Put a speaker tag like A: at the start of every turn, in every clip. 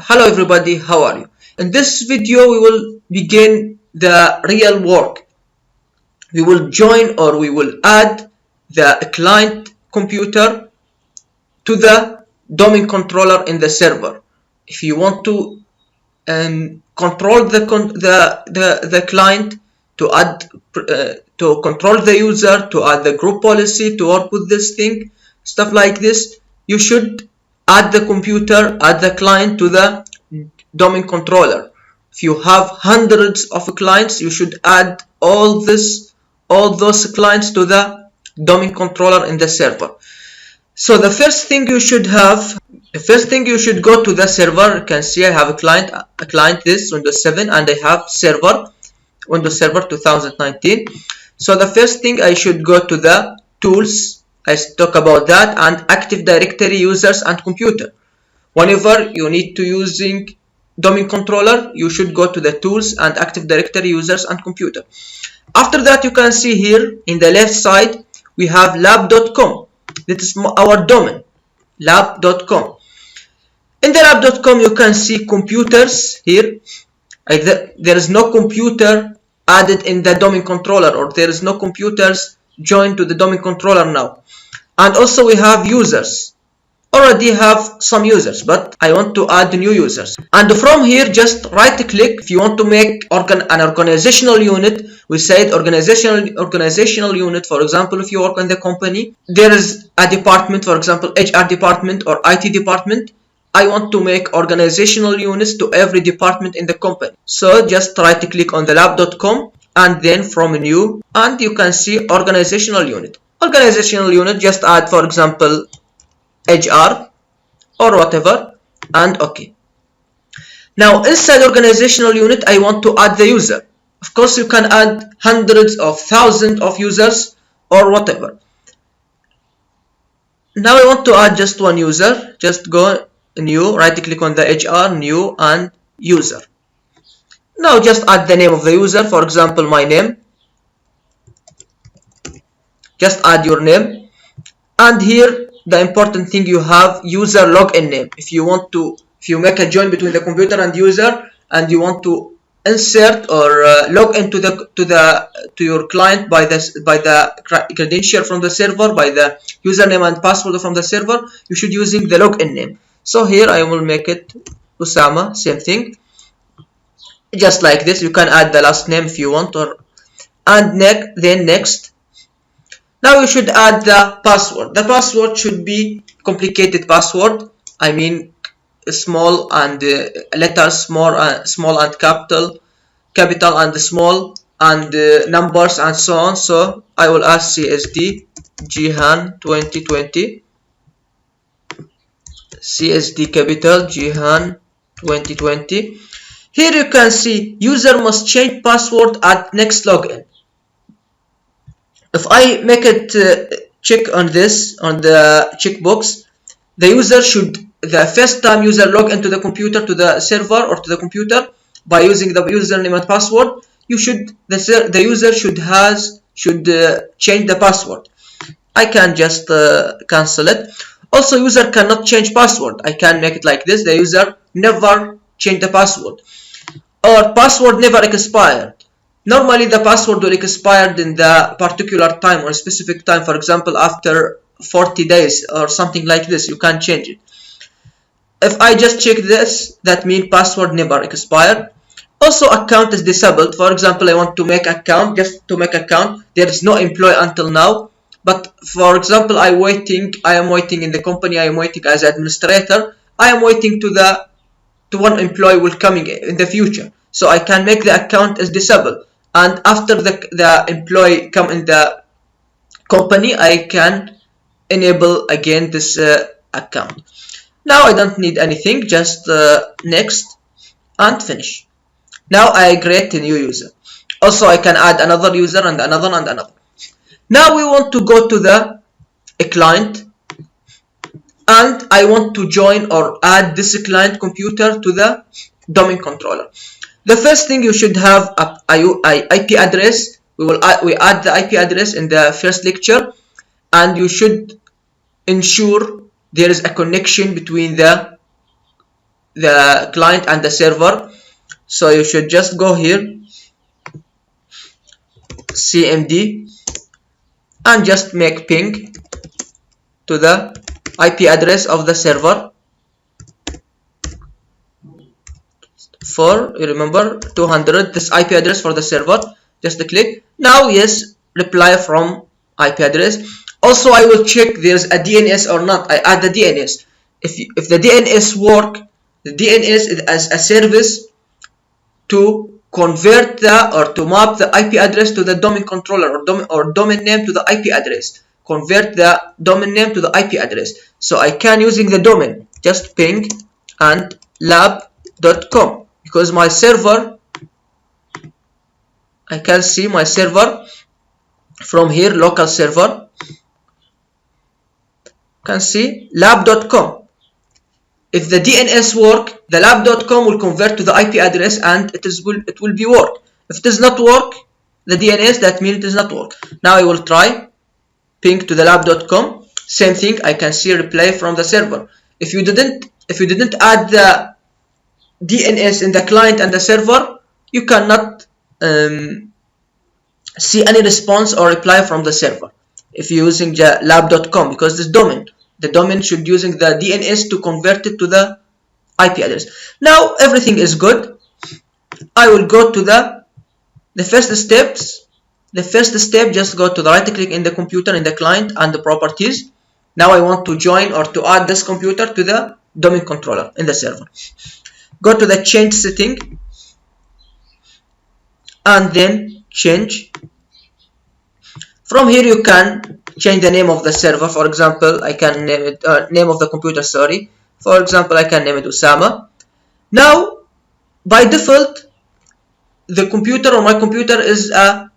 A: Hello everybody, how are you? In this video we will begin the real work. We will join or we will add the client computer to the domain controller in the server. If you want to control the client, to add to control the user, to add the group policy, to work with this thing, stuff like this, you should add the computer, add the client to the domain controller. If you have hundreds of clients, you should add all those clients to the domain controller in the server. So the first thing you should go to the server. You can see I have a client is Windows 7 and I have Windows Server 2019. So the first thing I should go to the tools. I talk about that, and Active Directory users and computer. Whenever you need to using domain controller, you should go to the tools and Active Directory users and computer. After that, you can see here in the left side we have lab.com. This is our domain, lab.com. In the lab.com you can see computers here. There is no computer added in the domain controller, or there is no computers joined to the domain controller now. And also we have users. Already have some users, but I want to add new users. And from here, just right click. If you want to make an organizational unit, we said organizational unit. For example, if you work in the company, there is a department, for example HR department or IT department. I want to make organizational units to every department in the company. So just right click on the lab.com and then from new, and you can see organizational unit. Organizational unit, just add for example HR or whatever, and OK. Now inside organizational unit I want to add the user. Of course you can add hundreds of thousands of users or whatever. Now I want to add just one user. Just go new, right click on the HR, new, and user. Now just add the name of the user, for example my name. Just add your name, and here the important thing, you have user login name. If you make a join between the computer and user, and you want to insert or log into to your client by the credential from the server, by the username and password from the server, you should using the login name. So here I will make it Usama, same thing, just like this. You can add the last name if you want, and then next. Now you should add the password. The password should be complicated password. I mean small and letters, small and capital and small, and numbers and so on. So I will add CSD Jihan 2020. CSD capital Jihan 2020. Here you can see user must change password at next login. If I make it check on this, on the checkbox, the user should, the first time user log into the computer, to the server or to the computer by using the username and password, the user should change the password. I can just cancel it. Also, user cannot change password. I can make it like this: the user never change the password, or password never expired. Normally the password will expire in the particular time or specific time, for example after 40 days or something like this. You can change it. If I just check this, that means password never expired. Also account is disabled. For example, I want to make account. Just to make account, there is no employee until now, but for example I am waiting in the company. I am waiting as administrator. I am waiting to one employee will coming in the future, so I can make the account is disabled. And after the employee come in the company, I can enable again this account. Now I don't need anything, just next and finish. Now I create a new user. Also I can add another user and another and another. Now we want to go to the client, and I want to join or add this client computer to the domain controller. The first thing, you should have a IP address. We add the IP address in the first lecture, and you should ensure there is a connection between the client and the server. So you should just go here, CMD, and just make ping to the IP address of the server for, you remember, 200, this IP address for the server. Just click. Now yes, reply from IP address. Also I will check there's a DNS or not. I add the DNS. If the DNS work, the DNS is as a service to convert or to map the IP address to the domain controller, or domain name to the IP address. Convert the domain name to the IP address. So I can, using the domain, just ping and lab.com, because my server, I can see my server from here, local server, can see lab.com. If the DNS work, the lab.com will convert to the IP address and it will be work. If it does not work, the DNS, that means it does not work. Now I will try ping to the lab.com. Same thing, I can see a reply from the server. If you didn't add the DNS in the client and the server, you cannot see any response or reply from the server if you're using the lab.com, because this domain, the domain should using the DNS to convert it to the IP address. Now everything is good. I will go to the first steps. The first step, just go to the right click in the computer, in the client and the properties. Now I want to join or to add this computer to the domain controller in the server. Go to the change setting and then change. From here you can change the name of the server. For example, I can name it name of the computer, sorry. For example, I can name it Usama. Now by default the computer, or my computer, is a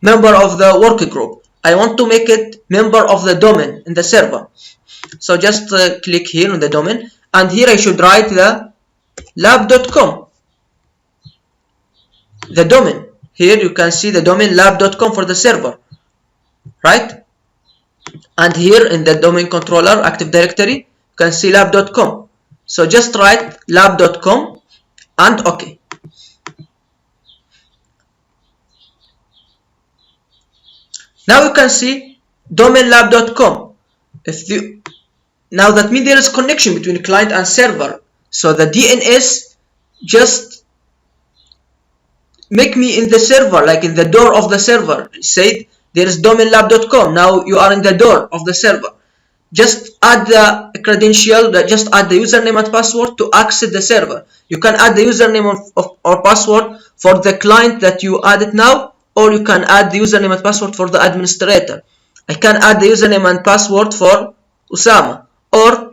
A: member of the work group. I want to make it member of the domain in the server. So just click here on the domain, and here I should write the lab.com, the domain. Here you can see the domain lab.com for the server, right? And here in the domain controller Active Directory you can see lab.com. So just write lab.com and OK. Now you can see domain lab.com. Now that means there is connection between client and server. So the DNS just make me in the server, like in the door of the server. Say there is domain lab.com. Now you are in the door of the server. Just add the credential, just add the username and password to access the server. You can add the username or password for the client that you added now, or you can add the username and password for the administrator. I can add the username and password for Usama or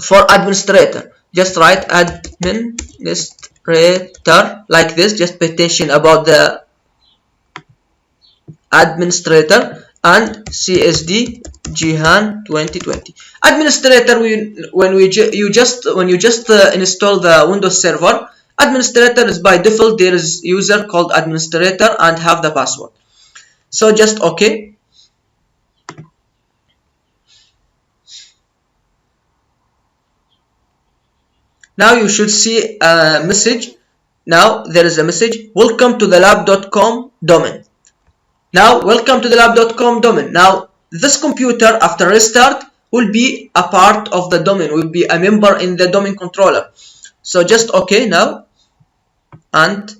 A: for administrator. Just write administrator like this. Just pay attention about the administrator, and CSD Jihan 2020. Administrator, when you just install the Windows Server, administrator is by default, there is user called administrator and have the password. So just OK. Now you should see a message. Now there is a message, welcome to the lab.com domain. Now welcome to the lab.com domain. Now this computer after restart will be a part of the domain, will be a member in the domain controller. So just OK now, and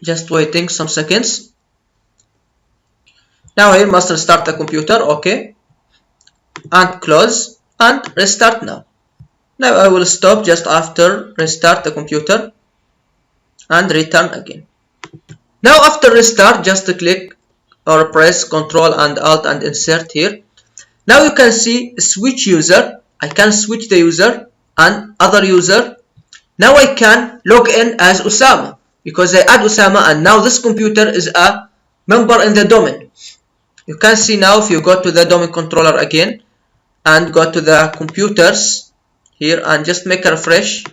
A: just waiting some seconds. Now here must restart the computer. OK, and close and restart now. Now I will stop just after restart the computer and return again. Now after restart, just click or press Ctrl and Alt and insert here. Now you can see switch user. I can switch the user and other user. Now I can log in as Usama because I add Usama, and now this computer is a member in the domain. You can see now if you go to the domain controller again and go to the computers here and just make a refresh.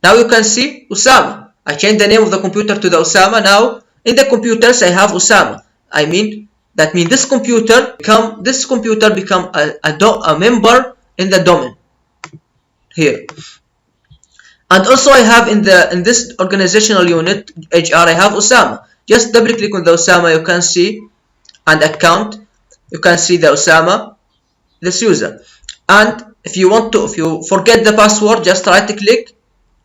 A: Now you can see Usama. I changed the name of the computer to the Usama. Now in the computers I have Usama. That means this computer become a member in the domain. here. And also I have in this organizational unit HR, I have Osama. Just double click on the Osama, you can see, and account, you can see the Osama, this user. And if you forget the password, just right click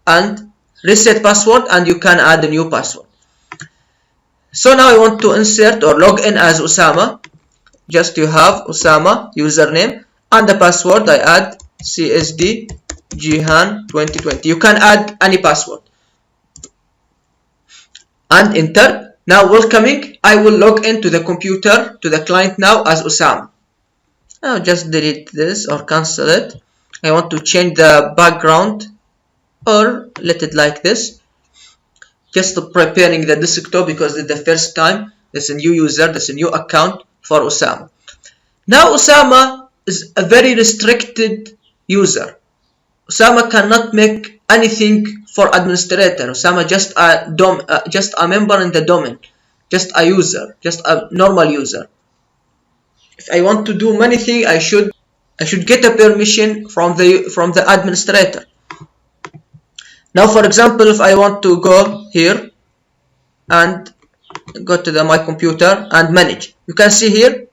A: and reset password, and you can add a new password. So now I want to insert or log in as Osama. Just you have Osama username, and the password I add CSD Jihan 2020. You can add any password and enter. Now welcoming, I will log into the computer to the client now as Osama. Now just delete this or cancel it. I want to change the background or let it like this. Just preparing the desktop because it's the first time there's a new user, there's a new account for Osama. Now Osama is a very restricted user. Osama cannot make anything for administrator. Osama just a member in the domain, just a user, just a normal user. If I want to do many things, I should get a permission from the administrator. Now, for example, if I want to go here and go to my computer and manage, you can see here.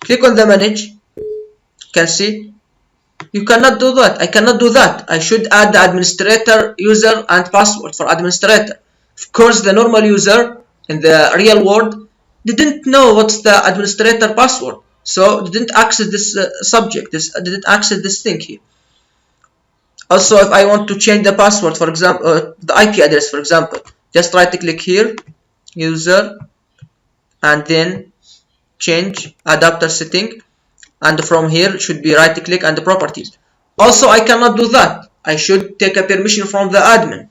A: Click on the manage. You can see. You cannot do that. I cannot do that. I should add the administrator user and password for administrator. Of course, the normal user in the real world didn't know what's the administrator password, so didn't access this subject. Didn't access this thing here. Also, if I want to change the password, for example, the IP address, for example, just right click here, user, and then change adapter setting. And from here should be right click and the properties. Also, I cannot do that. I should take a permission from the admin,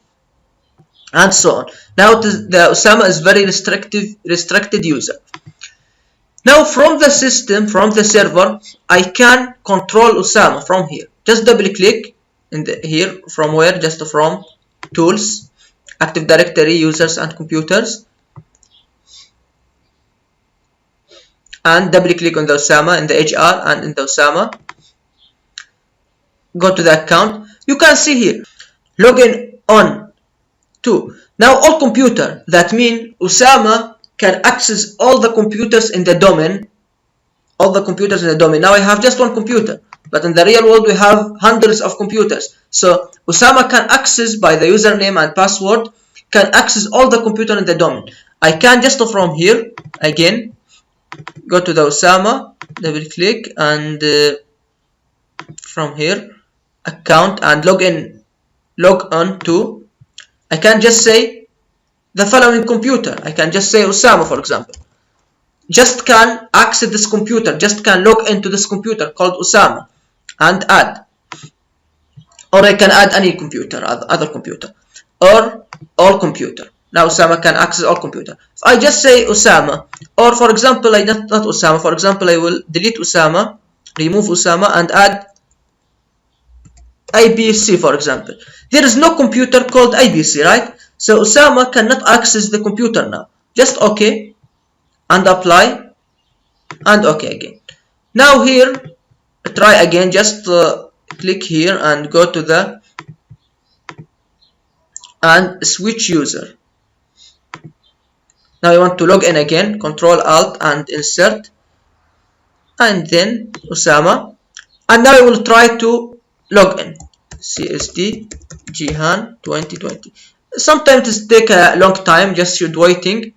A: and so on. Now the Osama is very restricted user. Now from the system, from the server, I can control Osama from here. Just double click in here from where? Just from tools, Active Directory, users and computers. And double click on the Osama in the HR and in the Osama. Go to the account. You can see here, login on to. Now all computer, that means Osama can access all the computers in the domain. All the computers in the domain. Now I have just one computer, but in the real world we have hundreds of computers. So Osama can access by the username and password, can access all the computer in the domain. I can just from here again. Go to the Osama, double click, and from here account and log on to. I can just say the following computer. I can just say Osama, for example. Just can access this computer, just can log into this computer called Osama and add. Or I can add any computer, other computer, or all computer. Now Osama can access all computer. If I just say Osama, or for example, not Osama, for example, I will delete Osama, remove Osama, and add IBC, for example. There is no computer called IBC, right? So Osama cannot access the computer now. Just OK, and apply, and OK again. Now here, try again, just click here and go to the, and switch user. Now I want to log in again, Control Alt and insert, and then Osama, and now I will try to log in. CSD Jihan 2020. Sometimes it take a long time, just should waiting.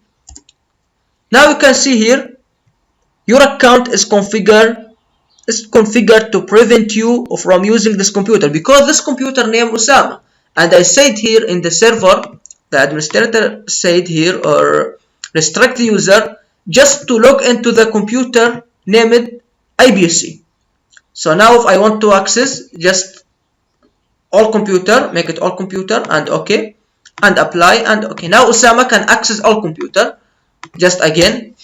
A: Now you can see here, your account is configured to prevent you from using this computer because this computer name Osama, and I said here in the server, the administrator said here, or restrict the user just to log into the computer named IBC. So now if I want to access, just all computer, make it all computer, and OK, and apply, and OK. Now Osama can access all computer. Just again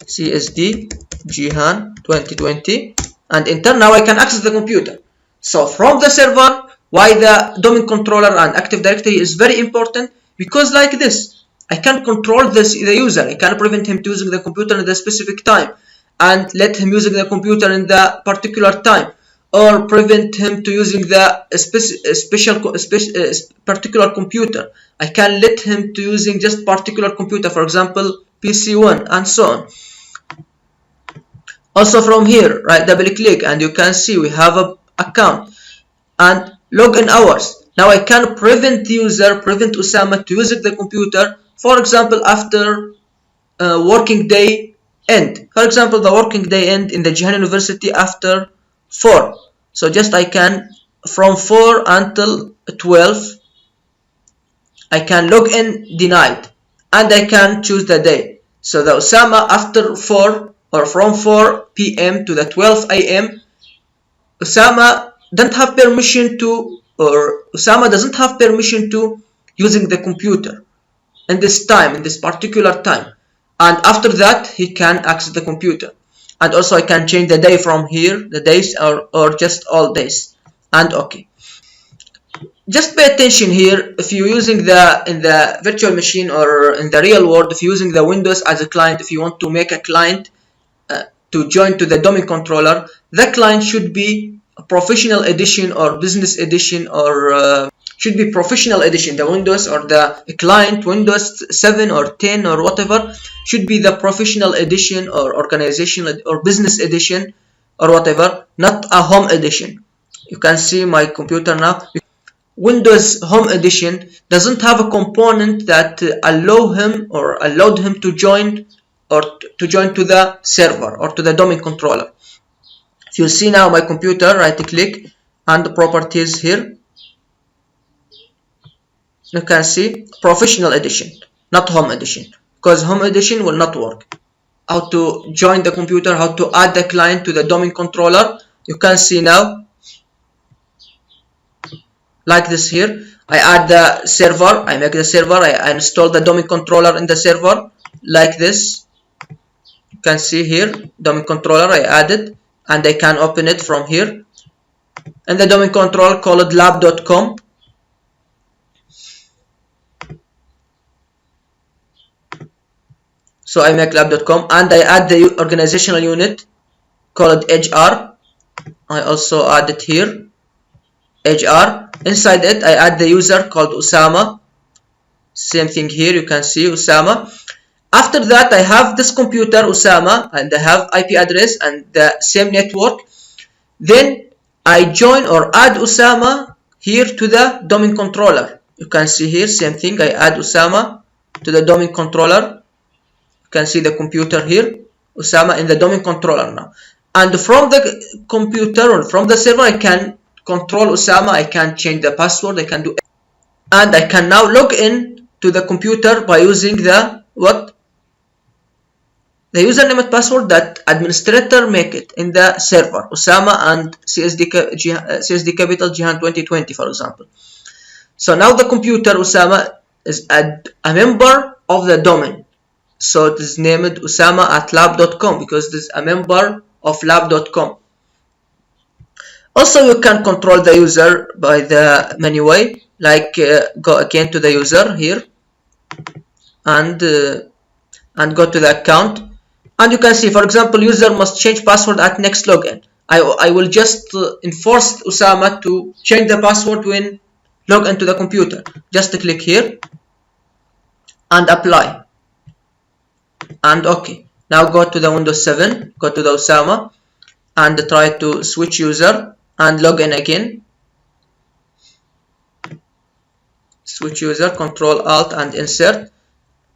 A: CSD Jihan 2020 and enter. Now I can access the computer. So from the server, why the domain controller and Active Directory is very important, because like this, I can control the user. I can prevent him to using the computer in the specific time and let him using the computer in the particular time. or prevent him to using the particular computer. I can let him to using just particular computer, for example PC1, and so on. Also from here, right double click and you can see we have a account and login hours. Now I can prevent Usama to use the computer, for example after working day end. For example, the working day end in the Jihan University after 4. So just I can from 4 until 12 I can log in denied, and I can choose the day. So the Usama after 4 or from 4 p.m. to the 12 a.m. Usama doesn't have permission to using the computer in this time, in this particular time, and after that he can access the computer. And also I can change the day from here, the days or just all days, and okay. Just pay attention here, if you're using in the virtual machine or in the real world, if you're using the Windows as a client, if you want to make a client to join to the domain controller, the client should be a professional edition or business edition, or should be professional edition. The Windows or the client Windows 7 or 10 or whatever should be the professional edition or organizational or business edition or whatever, not a home edition. You can see my computer now. Windows Home Edition doesn't have a component that allowed him to join to the server or to the domain controller. If you see now my computer, right click and the properties here, you can see professional edition, not home edition, because home edition will not work. How to join the computer, how to add the client to the domain controller, you can see now like this here. I add the server, I make the server, I install the domain controller in the server like this. You can see here domain controller I added, and I can open it from here. And the domain controller called lab.com. So I make lab.com and I add the organizational unit called HR. I also add it here, HR. Inside it I add the user called Usama. Same thing here, you can see Usama. After that I have this computer Usama, and I have IP address and the same network. Then I join or add Usama here to the domain controller. You can see here same thing, I add Usama to the domain controller. You can see the computer here, Usama in the domain controller now. And from the computer or from the server I can control Usama, I can change the password, I can do, and I can now log in to the computer by using the the username and password that administrator make it in the server, Usama and CSD capital Jihan 2020, for example. So now the computer Usama is a member of the domain, so it is named Usama at lab.com because it is a member of lab.com. Also you can control the user by the many way, like go again to the user here and go to the account, and you can see, for example, user must change password at next login. I will just enforce Usama to change the password when log into the computer. Just click here and apply and okay. Now go to the Windows 7, go to the Usama and try to switch user and log in again. Switch user, Control Alt and insert,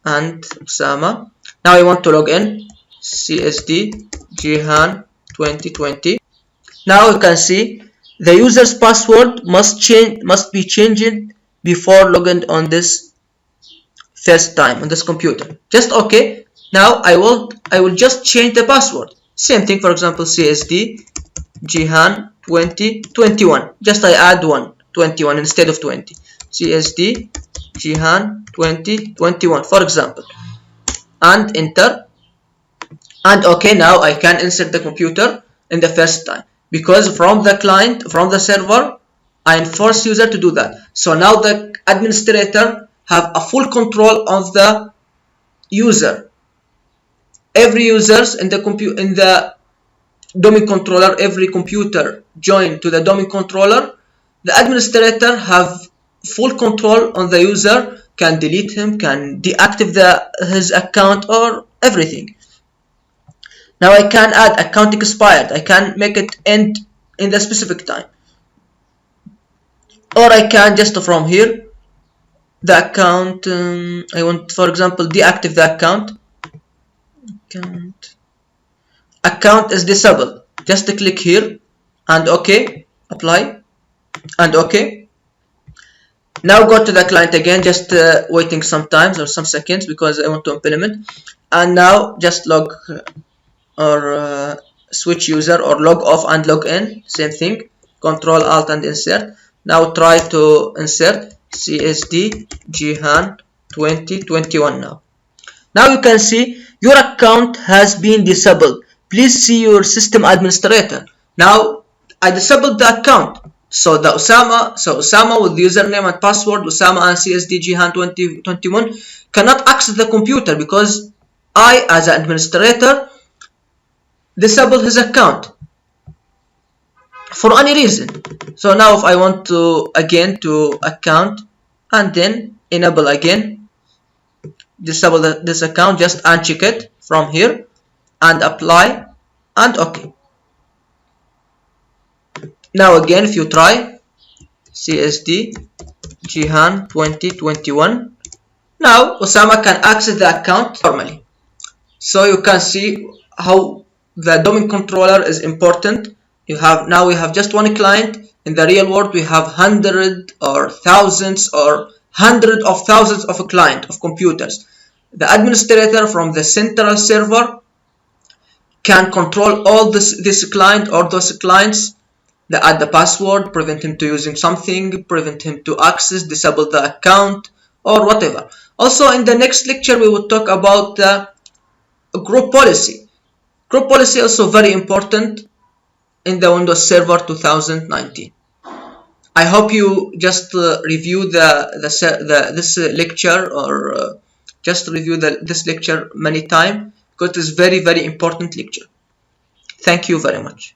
A: and Usama. Now I want to log in, CSD Jihan 2020. Now you can see the user's password must be changed before logging on this first time on this computer. Just okay. Now I will just change the password. Same thing, for example, CSD Jihan 2021. Just I add 21 instead of 20. CSD Jihan 2021, for example, and enter. And okay, now I can insert the computer in the first time because from the client, from the server, I enforce user to do that. So now the administrator have a full control of the user. Every users in the domain controller, every computer join to the domain controller, the administrator have full control on the user, can delete him, can deactivate his account or everything. Now I can add account expired, I can make it end in the specific time, or I can just from here the account, I want for example deactivate the account is disabled, just click here and OK, apply and OK. Now go to the client again, just waiting some times or some seconds because I want to implement, and now just log or switch user or log off and log in, same thing, Control Alt and insert. Now try to insert CSD Jihan 2021. Now you can see your account has been disabled. Please see your system administrator. Now I disabled the account, so Osama with the username and password Osama and CSD Jihan 2021 cannot access the computer because I, as an administrator, disabled his account for any reason. So now if I want to again to account and then enable again, disable this account, just uncheck it from here and apply and OK. Now again if you try CSD Jihan 2021, now Osama can access the account normally. So you can see how the domain controller is important. We have just one client. In the real world we have hundreds or thousands or hundreds of thousands of clients of computers. The administrator from the central server can control all this client or those clients, add the password, prevent him to using something, prevent him to access, disable the account or whatever. Also in the next lecture we will talk about the group policy. Group policy also very important in the Windows Server 2019. I hope you just review this lecture or just review this lecture many times because it is very important lecture. Thank you very much.